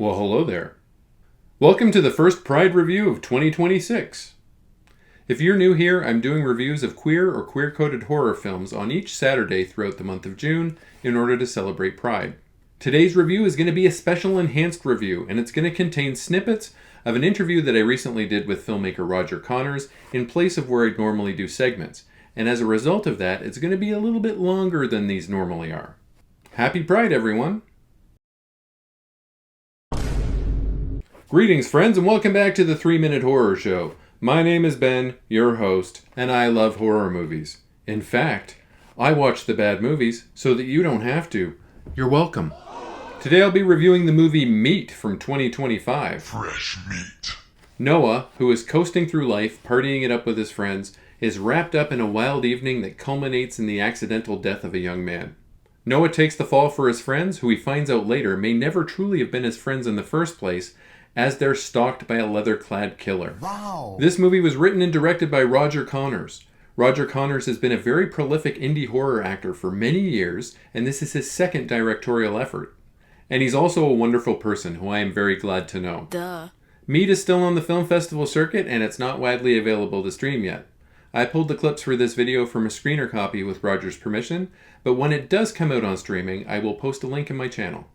Well, hello there. Welcome to the first Pride review of 2026. If you're new here, I'm doing reviews of queer or queer-coded horror films on each Saturday throughout the month of June in order to celebrate Pride. Today's review is going to be a special enhanced review, and it's going to contain snippets of an interview that I recently did with filmmaker Roger Connors in place of where I'd normally do segments. And as a result of that, it's going to be a little bit longer than these normally are. Happy Pride, everyone! Greetings, friends, and welcome back to the 3-Minute Horror Show. My name is Ben, your host, and I love horror movies. In fact, I watch the bad movies so that you don't have to. You're welcome. Today I'll be reviewing the movie Meat from 2025. Fresh meat. Noah, who is coasting through life, partying it up with his friends, is wrapped up in a wild evening that culminates in the accidental death of a young man. Noah takes the fall for his friends, who he finds out later may never truly have been his friends in the first place, as they're stalked by a leather-clad killer. Wow. This movie was written and directed by Roger Connors. Roger Connors has been a very prolific indie horror actor for many years, and this is his second directorial effort. And he's also a wonderful person, who I am very glad to know. Duh. Meat is still on the film festival circuit, and it's not widely available to stream yet. I pulled the clips for this video from a screener copy with Roger's permission, but when it does come out on streaming, I will post a link in my channel.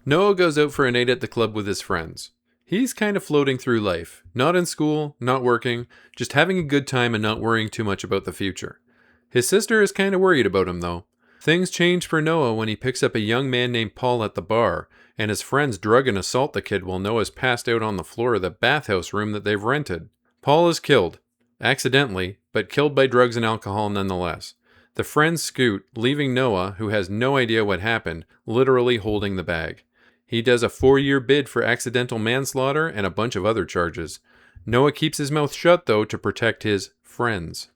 Noah goes out for a night at the club with his friends. He's kind of floating through life. Not in school, not working, just having a good time and not worrying too much about the future. His sister is kind of worried about him, though. Things change for Noah when he picks up a young man named Paul at the bar, and his friends drug and assault the kid while Noah's passed out on the floor of the bathhouse room that they've rented. Paul is killed. Accidentally, but killed by drugs and alcohol nonetheless. The friends scoot, leaving Noah, who has no idea what happened, literally holding the bag. He does a 4-year bid for accidental manslaughter and a bunch of other charges. Noah keeps his mouth shut, though, to protect his friends.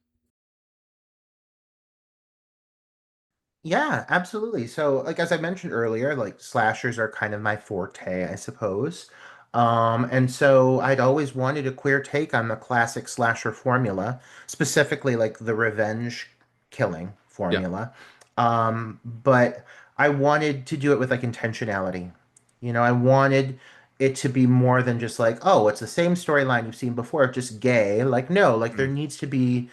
Yeah, absolutely. So, as I mentioned earlier, slashers are kind of my forte, I suppose. And so I'd always wanted a queer take on the classic slasher formula, specifically like the revenge killing formula. But I wanted to do it with intentionality. I wanted it to be more than just oh, it's the same storyline you've seen before, just gay. No, there needs to be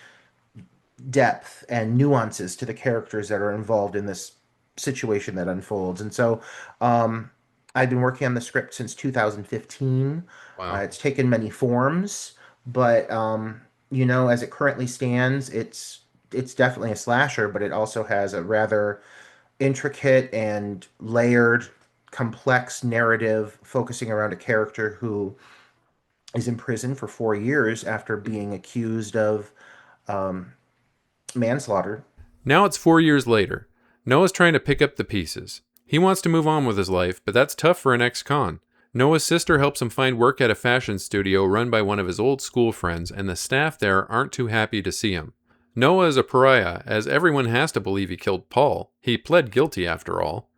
depth and nuances to the characters that are involved in this situation that unfolds. And so I've been working on the script since 2015. Wow. It's taken many forms, but as it currently stands, it's definitely a slasher, but it also has a rather intricate and layered, complex narrative focusing around a character who is in prison for 4 years after being accused of manslaughter. Now it's 4 years later. Noah's trying to pick up the pieces. He wants to move on with his life, but that's tough for an ex-con. Noah's sister helps him find work at a fashion studio run by one of his old school friends, and the staff there aren't too happy to see him. Noah is a pariah, as everyone has to believe he killed Paul. He pled guilty, after all.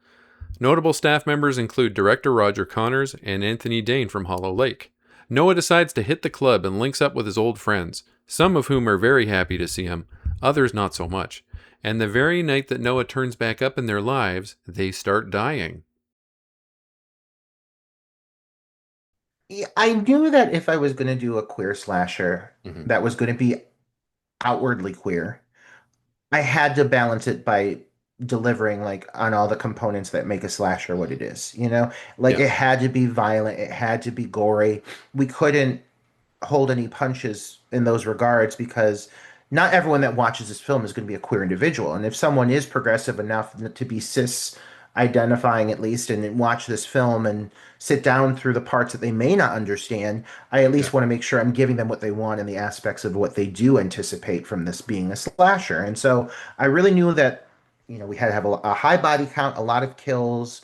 Notable staff members include director Roger Connors and Anthony Dane from Hollow Lake. Noah decides to hit the club and links up with his old friends, some of whom are very happy to see him, others not so much. And the very night that Noah turns back up in their lives, they start dying. Yeah, I knew that if I was going to do a queer slasher that was going to be outwardly queer, I had to balance it by delivering on all the components that make a slasher what it is. It had to be violent, it had to be gory. We couldn't hold any punches in those regards because not everyone that watches this film is going to be a queer individual. And if someone is progressive enough to be cis identifying at least and watch this film and sit down through the parts that they may not understand, I at least want to make sure I'm giving them what they want and the aspects of what they do anticipate from this being a slasher. And so I really knew that we had to have a high body count, a lot of kills,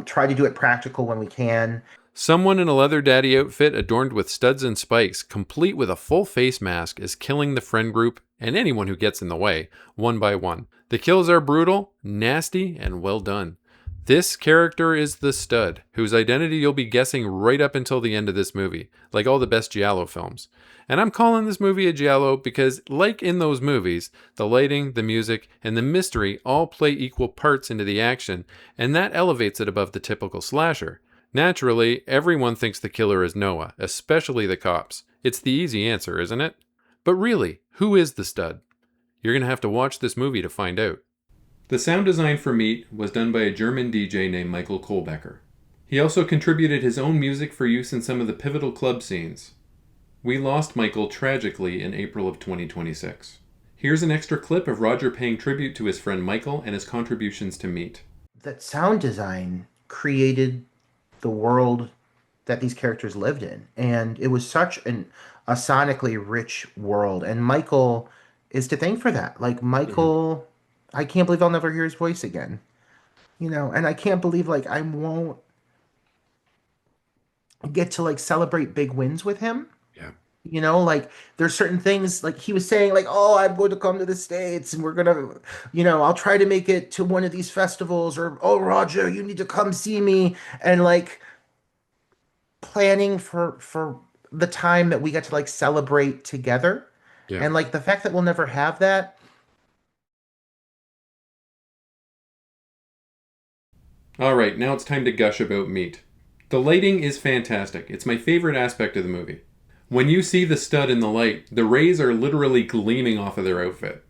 try to do it practical when we can. Someone in a leather daddy outfit adorned with studs and spikes, complete with a full face mask, is killing the friend group and anyone who gets in the way, one by one. The kills are brutal, nasty, and well done. This character is the stud, whose identity you'll be guessing right up until the end of this movie, like all the best giallo films. And I'm calling this movie a giallo because, like in those movies, the lighting, the music, and the mystery all play equal parts into the action, and that elevates it above the typical slasher. Naturally, everyone thinks the killer is Noah, especially the cops. It's the easy answer, isn't it? But really, who is the stud? You're going to have to watch this movie to find out. The sound design for Meat was done by a German DJ named Michael Kohlbecker. He also contributed his own music for use in some of the pivotal club scenes. We lost Michael tragically in April of 2026. Here's an extra clip of Roger paying tribute to his friend Michael and his contributions to Meat. That sound design created the world that these characters lived in, and it was such a sonically rich world. And Michael is to thank for that. Like Michael, I can't believe I'll never hear his voice again. And I can't believe like I won't get to like celebrate big wins with him. Yeah. Like there's certain things like he was saying like, "Oh, I'm going to come to the States and we're going to, I'll try to make it to one of these festivals," or, "Oh, Roger, you need to come see me." And like planning for the time that we get to like celebrate together. Yeah. And like the fact that we'll never have that. All right, now it's time to gush about Meat. The lighting is fantastic. It's my favorite aspect of the movie. When you see the stud in the light, the rays are literally gleaming off of their outfit.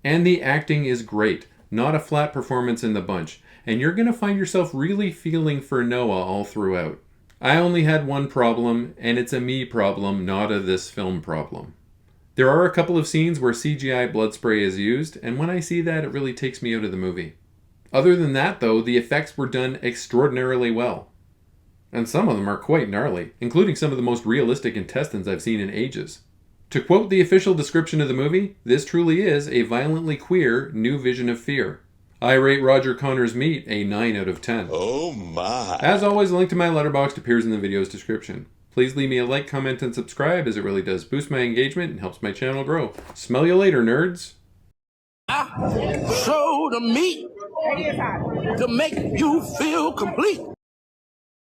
And the acting is great. Not a flat performance in the bunch. And you're going to find yourself really feeling for Noah all throughout. I only had one problem, and it's a me problem, not a this film problem. There are a couple of scenes where CGI blood spray is used, and when I see that, it really takes me out of the movie. Other than that, though, the effects were done extraordinarily well. And some of them are quite gnarly, including some of the most realistic intestines I've seen in ages. To quote the official description of the movie, this truly is a violently queer new vision of fear. I rate Roger Connor's Meat a 9 out of 10. Oh my. As always, a link to my Letterboxd appears in the video's description. Please leave me a like, comment, and subscribe, as it really does boost my engagement and helps my channel grow. Smell you later, nerds! Show the meat to make you feel complete.